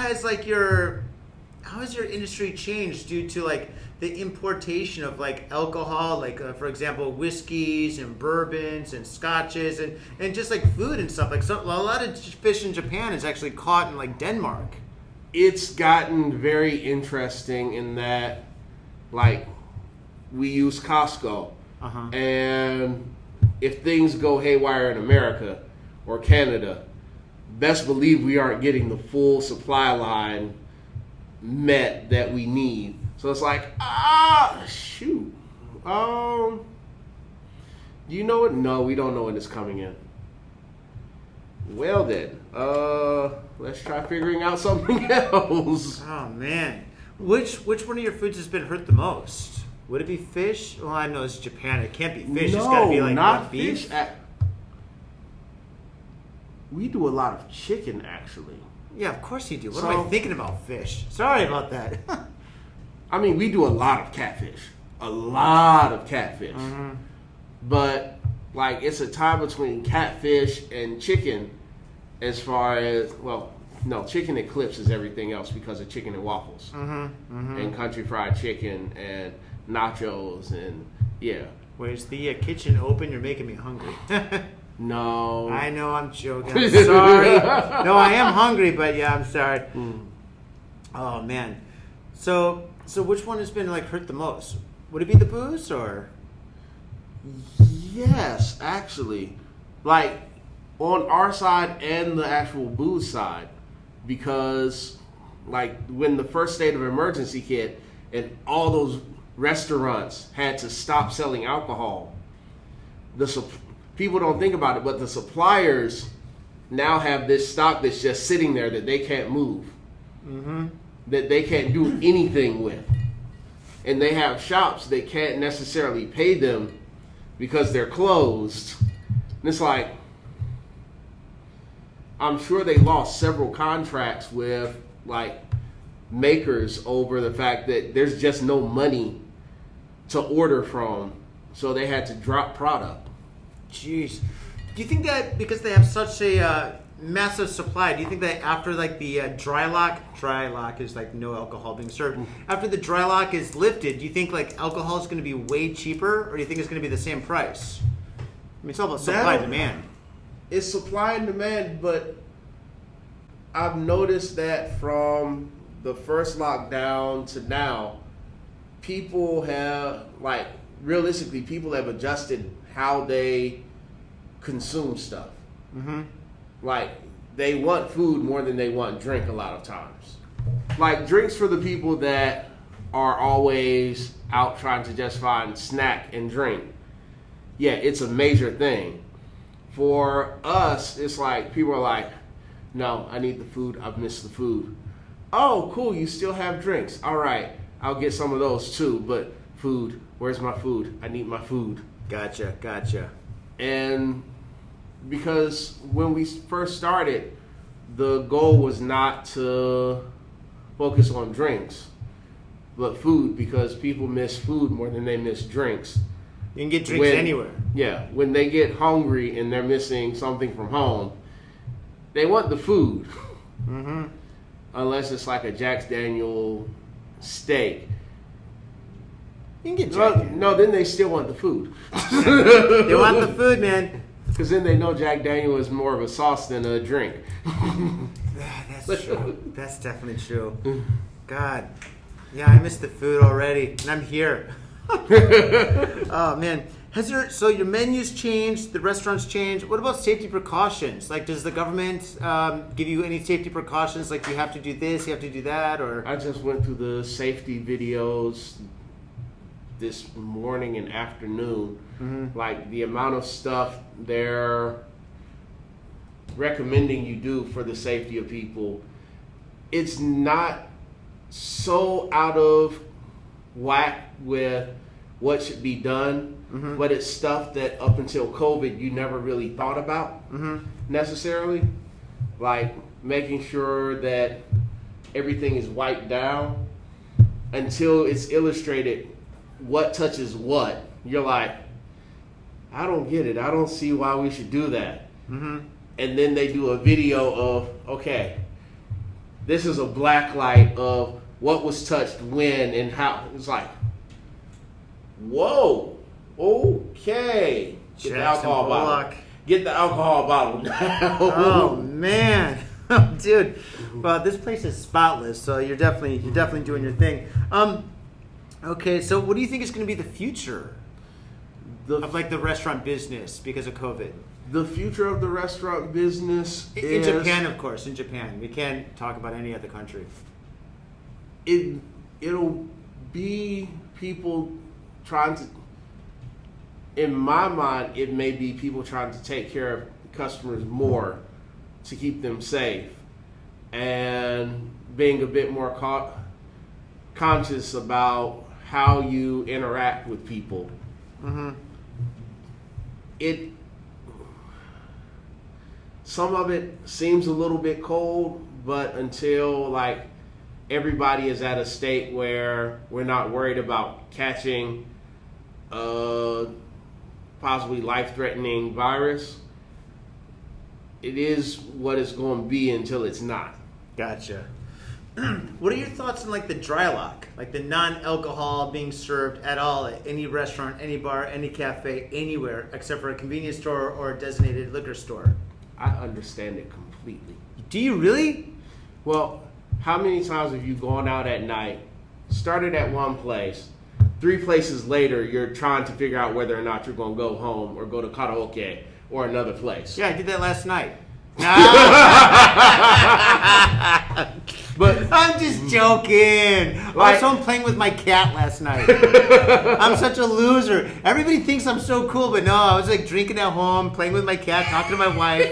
S1: how has your industry changed due to like the importation of like alcohol, like for example, whiskeys and bourbons and scotches and just like food and stuff? Like a lot of fish in Japan is actually caught in like Denmark.
S2: It's gotten very interesting in that, like, we use Costco, and if things go haywire in America or Canada, best believe we aren't getting the full supply line met that we need. So it's like, shoot. Do you know it? No, we don't know when it's coming in. Well then, let's try figuring out something else.
S1: Oh man, which one of your foods has been hurt the most? Would it be fish? Well, I know it's Japan. It can't be fish.
S2: No,
S1: it's got to be like
S2: not
S1: beef.
S2: fish. We do a lot of chicken, actually.
S1: Yeah, of course you do. What am I thinking about fish? Sorry about that.
S2: I mean, we do a lot of catfish. A lot of catfish. But, like, it's a tie between catfish and chicken as far as, well, no, chicken eclipses everything else because of chicken and waffles. And country fried chicken and nachos and, yeah.
S1: Where's the kitchen open? You're making me hungry.
S2: No.
S1: I know, I'm joking. I'm sorry. No, I am hungry, but yeah, I'm sorry. Oh, man. So which one has been, like, hurt the most? Would it be the booze, or?
S2: Yes, actually. Like, on our side and the actual booze side. Because, like, when the first state of emergency hit and all those restaurants had to stop selling alcohol, people don't think about it, but the suppliers now have this stock that's just sitting there that they can't move, that they can't do anything with. And they have shops that can't necessarily pay them because they're closed. And it's like, I'm sure they lost several contracts with, like, makers over the fact that there's just no money to order from, so they had to drop product.
S1: Jeez. Do you think that because they have such a massive supply, do you think that after like the dry lock is like no alcohol being served, after the dry lock is lifted, do you think like alcohol is going to be way cheaper, or do you think it's going to be the same price? I mean, it's all about supply and demand.
S2: It's supply and demand, but I've noticed that from the first lockdown to now, people have, like, realistically, people have adjusted how they consume stuff. Like, they want food more than they want drink a lot of times. Like, drinks for the people that are always out trying to just find snack and drink. Yeah, it's a major thing. For us, it's like, people are like, no, I need the food. I've missed the food. Oh, cool, you still have drinks. All right, I'll get some of those too, but food, where's my food? I need my food.
S1: Gotcha.
S2: And because when we first started, the goal was not to focus on drinks, but food, because people miss food more than they miss drinks.
S1: You can get drinks anywhere.
S2: Yeah, when they get hungry and they're missing something from home, they want the food. Unless it's like a Jack Daniel steak.
S1: You can get Jack Daniel.
S2: No, then they still want the food.
S1: They want the food, man.
S2: Because then they know Jack Daniel is more of a sauce than a drink.
S1: That's true. That's definitely true. God. Yeah, I miss the food already, and I'm here. Oh, man. So your menus changed, the restaurants changed. What about safety precautions? Like, does the government give you any safety precautions? Like, you have to do this, you have to do that, or?
S2: I just went through the safety videos this morning and afternoon. Like, the amount of stuff they're recommending you do for the safety of people, it's not so out of whack with what should be done, but it's stuff that up until COVID you never really thought about necessarily. Like making sure that everything is wiped down until it's illustrated what touches what. You're like, I don't get it. I don't see why we should do that. And then they do a video of, okay, this is a black light of what was touched when and how. It's like, whoa, okay. Get the alcohol bottle. Get the alcohol bottle down.
S1: Oh man, dude. Well, this place is spotless, so you're definitely doing your thing. Okay, so what do you think is going to be the future of like the restaurant business because of COVID?
S2: The future of the restaurant business
S1: in Japan, of course. In Japan, we can't talk about any other country.
S2: It'll be people trying to. In my mind, it may be people trying to take care of customers more to keep them safe and being a bit more conscious about how you interact with people. Mm-hmm. Some of it seems a little bit cold, but until like everybody is at a state where we're not worried about catching possibly life-threatening virus, it is what it's going to be until it's not.
S1: Gotcha. What are your thoughts on like the dry lock, like the non-alcohol being served at all at any restaurant, any bar, any cafe, anywhere, except for a convenience store or a designated liquor store?
S2: I understand it completely.
S1: Do you really?
S2: Well, how many times have you gone out at night, started at one place, 3 places later, you're trying to figure out whether or not you're going to go home or go to karaoke or another place?
S1: Yeah, I did that last night.
S2: But
S1: I'm just joking. Also, I'm playing with my cat last night. I'm such a loser. Everybody thinks I'm so cool, but no, I was like drinking at home, playing with my cat, talking to my wife,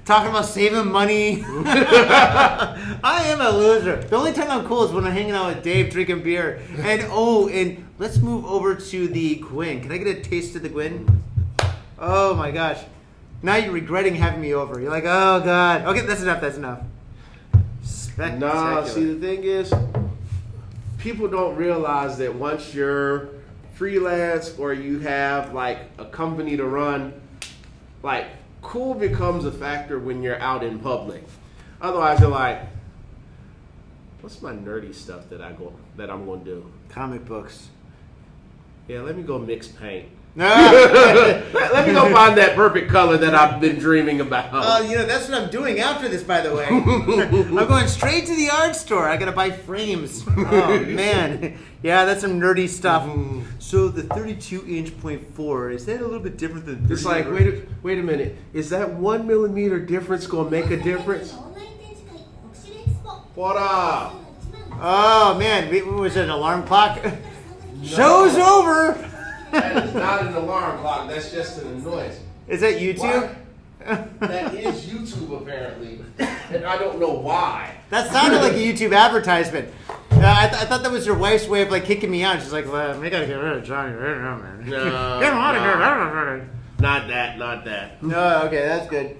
S1: talking about saving money. I am a loser. The only time I'm cool is when I'm hanging out with Dave, drinking beer. And let's move over to the Gwyn. Can I get a taste of the Gwyn? Oh my gosh. Now you're regretting having me over. You're like, oh God. Okay, that's enough. Spectacular.
S2: Nah, see, the thing is, people don't realize that once you're freelance or you have like a company to run, like cool becomes a factor when you're out in public. Otherwise, you're like, what's my nerdy stuff that I'm going to do?
S1: Comic books.
S2: Yeah, let me go mix paint. Let me go find that perfect color that I've been dreaming about.
S1: That's what I'm doing after this, by the way. I'm going straight to the art store. I got to buy frames. Oh, man. Yeah, that's some nerdy stuff. So the 32-inch .4, is that a little bit different than...
S2: It's like, wait a minute. Is that 1 millimeter difference going to make a difference? What up?
S1: Oh, man. Was it an alarm clock? No. Show's over.
S2: That is not an alarm clock. That's just an annoyance.
S1: Is that YouTube?
S2: That is YouTube, apparently. And I don't know why.
S1: That sounded like a YouTube advertisement. I thought that was your wife's way of like kicking me out. She's like, well, we got to get rid of Johnny right now, man.
S2: No.
S1: Get him out of here.
S2: Not that.
S1: No, okay, that's good.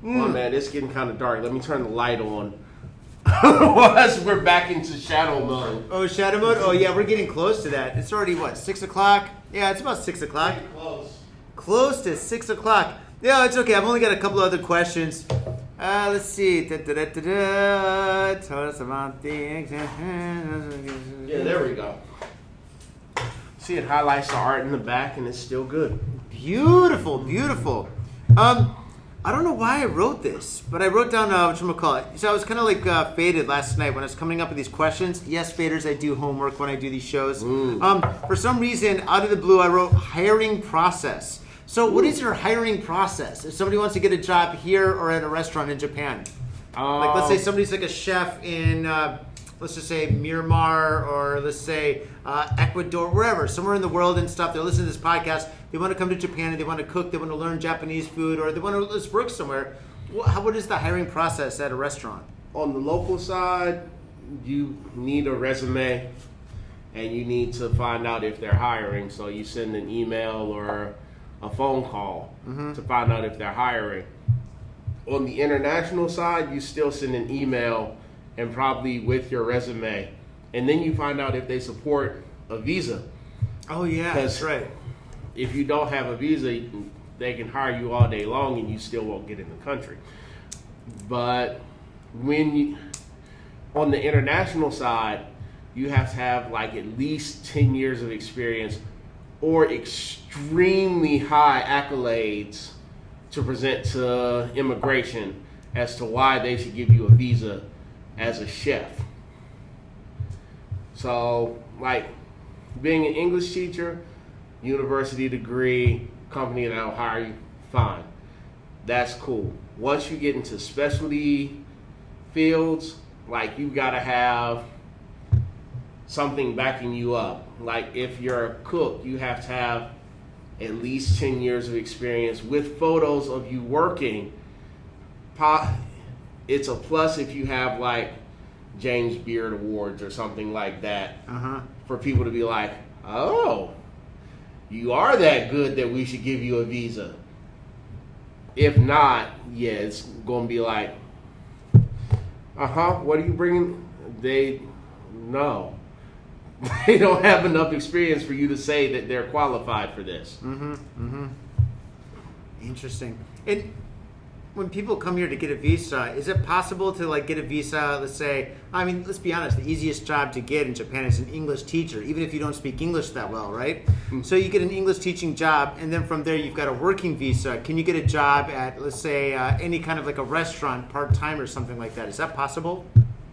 S2: Oh, man, it's getting kind of dark. Let me turn the light on. Otherwise, we're back into shadow mode.
S1: Oh, shadow mode? Oh, yeah, we're getting close to that. It's already, 6 o'clock? Yeah, it's about 6 o'clock.
S2: Close.
S1: Close to 6 o'clock. Yeah, it's okay. I've only got a couple other questions. Let's see. Tell us about things.
S2: Yeah, there we go. See, it highlights the art in the back, and it's still good.
S1: Beautiful. I don't know why I wrote this, but I wrote down whatchamacallit. So I was kind of like faded last night when I was coming up with these questions. Yes, faders, I do homework when I do these shows. For some reason, out of the blue, I wrote hiring process. So what is your hiring process? If somebody wants to get a job here or at a restaurant in Japan? Like let's say somebody's like a chef in, let's just say Myanmar or let's say Ecuador, wherever, somewhere in the world and stuff. They're listening to this podcast. They want to come to Japan and they want to cook. They want to learn Japanese food or they want to just work somewhere. What is the hiring process at a restaurant?
S2: On the local side, you need a resume and you need to find out if they're hiring. So you send an email or a phone call to find out if they're hiring. On the international side, you still send an email and probably with your resume. And then you find out if they support a visa.
S1: Oh, yeah, that's right.
S2: If you don't have a visa, they can hire you all day long and you still won't get in the country. But when On the international side, you have to have like at least 10 years of experience or extremely high accolades to present to immigration as to why they should give you a visa as a chef. So, like, being an English teacher, university degree, company that'll hire you, fine. That's cool. Once you get into specialty fields, like, you gotta have something backing you up. Like, if you're a cook, you have to have at least 10 years of experience with photos of you working. It's a plus if you have, like, James Beard Awards or something like that, for people to be like, oh, you are that good that we should give you a visa. If not, yeah, it's going to be like, what are you bringing? No. They don't have enough experience for you to say that they're qualified for this.
S1: Interesting. And when people come here to get a visa, is it possible to like get a visa, let's say, I mean, let's be honest, the easiest job to get in Japan is an English teacher, even if you don't speak English that well, right? So you get an English teaching job, and then from there you've got a working visa. Can you get a job at, let's say, any kind of like a restaurant, part-time or something like that? Is that possible?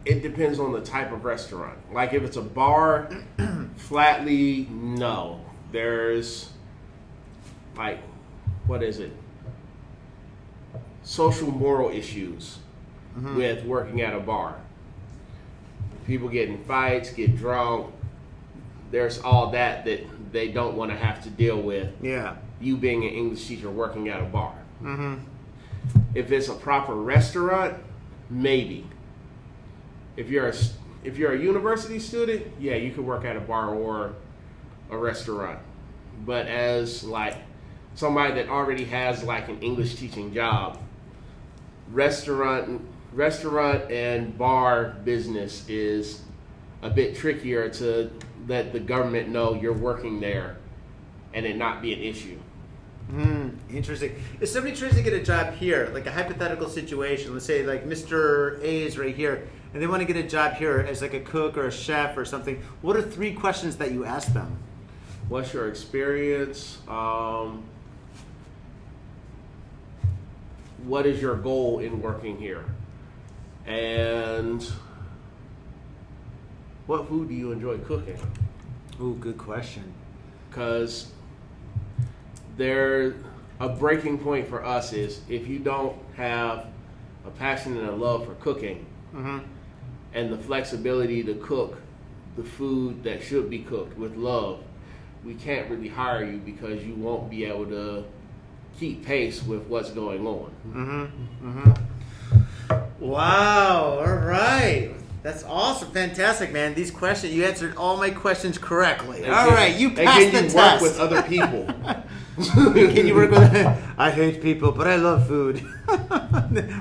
S2: It depends on the type of restaurant. Like if it's a bar, flatly, no. There's like, what is it? Social moral issues with working at a bar. People get in fights, get drunk. There's all that they don't want to have to deal with. Yeah. You being an English teacher working at a bar. If it's a proper restaurant, maybe. If you're a university student, yeah, you could work at a bar or a restaurant. But as like somebody that already has like an English teaching job, restaurant and bar business is a bit trickier to let the government know you're working there and it not be an issue.
S1: Interesting. If somebody tries to get a job here, like a hypothetical situation, let's say like Mr. A is right here, and they want to get a job here as like a cook or a chef or something, what are 3 questions that you ask them?
S2: What's your experience? What is your goal in working here? And what food do you enjoy cooking?
S1: Ooh, good question.
S2: Because a breaking point for us is if you don't have a passion and a love for cooking and the flexibility to cook the food that should be cooked with love, we can't really hire you because you won't be able to keep pace with what's going on.
S1: Wow, all right. That's awesome. Fantastic, man. These questions, you answered all my questions correctly. All right, you passed the test.
S2: And can you work with other people?
S1: Can you work with I hate people, but I love food.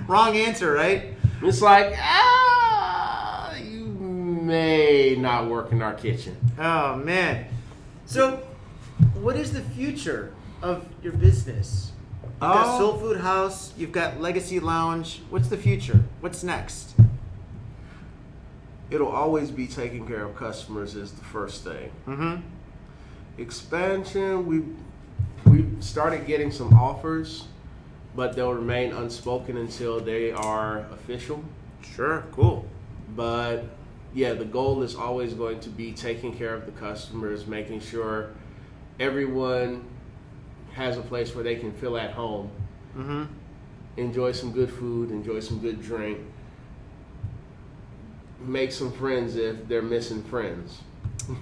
S1: Wrong answer, right?
S2: It's like, you may not work in our kitchen.
S1: Oh, man. So, what is the future of your business? You've got Soul Food House, you've got Legacy Lounge. What's the future? What's next?
S2: It'll always be taking care of customers is the first thing. Expansion, we've started getting some offers, but they'll remain unspoken until they are official.
S1: Sure, cool.
S2: But yeah, the goal is always going to be taking care of the customers, making sure everyone has a place where they can feel at home, enjoy some good food, enjoy some good drink, make some friends if they're missing friends.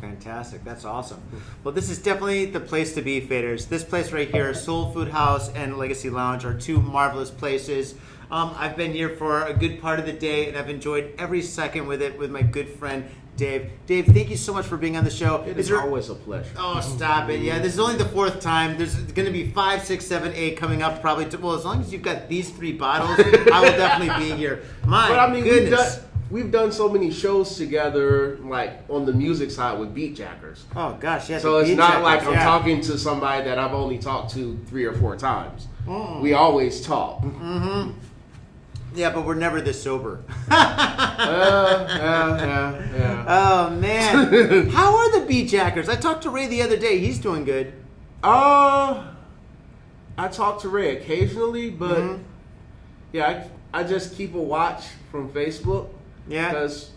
S1: Fantastic. That's awesome. Well, this is definitely the place to be, Faders. This place right here, Soul Food House and Legacy Lounge, are 2 marvelous places. I've been here for a good part of the day, and I've enjoyed every second with it with my good friend, Dave. Dave, thank you so much for being on the show.
S2: It is always a pleasure.
S1: Oh, stop it. Yeah, this is only the 4th time. There's going to be 5, 6, 7, 8 coming up probably. Well, as long as you've got these 3 bottles, I will definitely be here. My goodness.
S2: We've done so many shows together, like on the music side with Beat Jackers.
S1: Oh gosh, yeah.
S2: So it's not like I'm talking to somebody that I've only talked to 3 or 4 times. We always talk.
S1: Yeah, but we're never this sober.
S2: Yeah.
S1: Oh, man. How are the beach jackers? I talked to Ray the other day. He's doing good.
S2: I talk to Ray occasionally, but yeah, I just keep a watch from Facebook.
S1: Yeah.
S2: Because,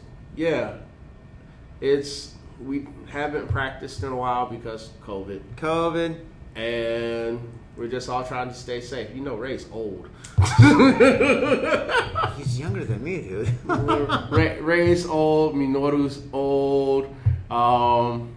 S2: we haven't practiced in a while because COVID. And we're just all trying to stay safe. You know, Ray's old.
S1: He's younger than me, dude.
S2: Ray's old. Minoru's old.
S1: All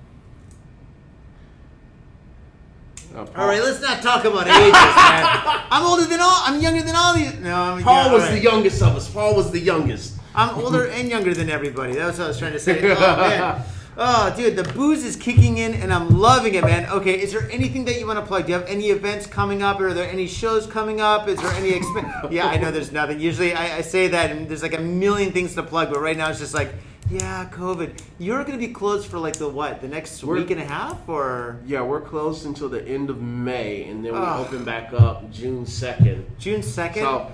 S1: right, let's not talk about ages, man. I'm younger than all these. No,
S2: Paul was the youngest of us. Paul was the youngest.
S1: I'm older and younger than everybody. That was what I was trying to say. Oh, man. Oh, dude, the booze is kicking in, and I'm loving it, man. Okay, is there anything that you want to plug? Do you have any events coming up? Are there any shows coming up? Is there any Yeah, I know there's nothing. Usually I say that, and there's like a million things to plug, but right now it's just like, yeah, COVID. You're going to be closed for like the next week and a half? Or
S2: Yeah, we're closed until the end of May, and then we open back up June 2nd.
S1: June 2nd?
S2: So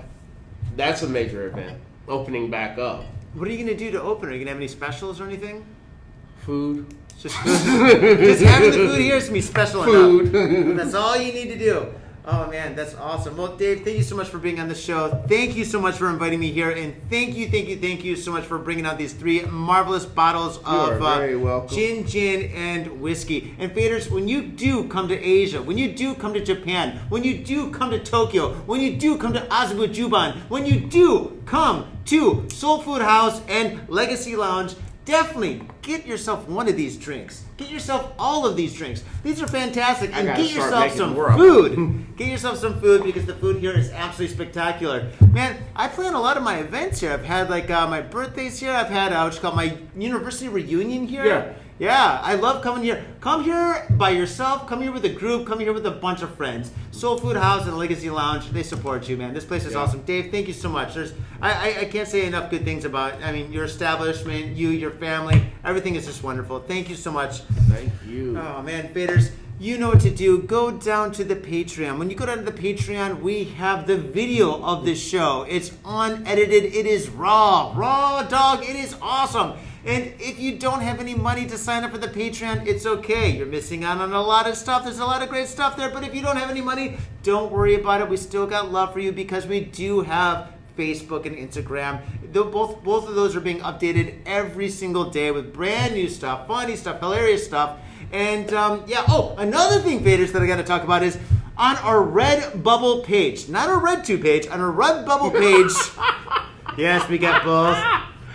S2: that's a major event, opening back up.
S1: What are you going to do to open? Are you going to have any specials or anything?
S2: Food.
S1: Just having the food here is going to be special enough. That's all you need to do. Oh, man, that's awesome. Well, Dave, thank you so much for being on the show. Thank you so much for inviting me here. And thank you so much for bringing out these 3 marvelous bottles of gin, and whiskey. And faders, when you do come to Asia, when you do come to Japan, when you do come to Tokyo, when you do come to Azabujuban, when you do come to Soul Food House and Legacy Lounge, definitely get yourself one of these drinks. Get yourself all of these drinks. These are fantastic. And get yourself some food. Get yourself some food because the food here is absolutely spectacular. Man, I plan a lot of my events here. I've had like my birthdays here. I've had what's called my university reunion here. Yeah, I love coming here. Come here by yourself. Come here with a group. Come here with a bunch of friends. Soul Food House and Legacy Lounge, they support you, man. This place is awesome. Dave, thank you so much. I can't say enough good things about, your establishment, your family. Everything is just wonderful. Thank you so much.
S2: Thank you.
S1: Oh, man, faders, you know what to do. Go down to the Patreon. When you go down to the Patreon, we have the video of this show. It's unedited. It is raw. Raw, dog. It is awesome. And if you don't have any money to sign up for the Patreon, it's okay. You're missing out on a lot of stuff. There's a lot of great stuff there. But if you don't have any money, don't worry about it. We still got love for you because we do have Facebook and Instagram. Both of those are being updated every single day with brand new stuff, funny stuff, hilarious stuff. And another thing, faders, that I got to talk about is on our Redbubble page. Not our RedTube page, on our Redbubble page. Yes, we got both.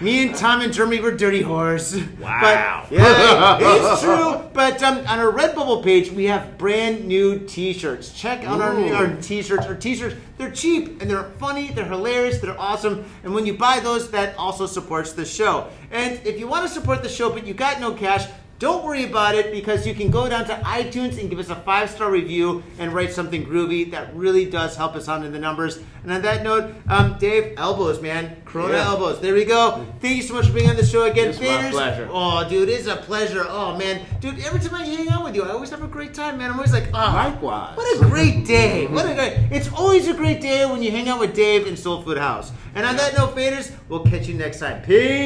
S1: Me and Tom in Germany were dirty whores.
S2: Wow.
S1: But, yeah, it's true. But on our Redbubble page, we have brand new T-shirts. Check out our T-shirts. Our T-shirts, they're cheap and they're funny, they're hilarious, they're awesome. And when you buy those, that also supports the show. And if you want to support the show but you got no cash, don't worry about it because you can go down to iTunes and give us a 5-star review and write something groovy. That really does help us out in the numbers. And on that note, Dave, elbows, man. Corona elbows. There we go. Thank you so much for being on the show again.
S2: It's my pleasure.
S1: Oh, dude, it's a pleasure. Oh, man. Dude, every time I hang out with you, I always have a great time, man. I'm always like,
S2: likewise.
S1: What a great day. It's always a great day when you hang out with Dave in Soul Food House. And on that note, faders, we'll catch you next time. Peace.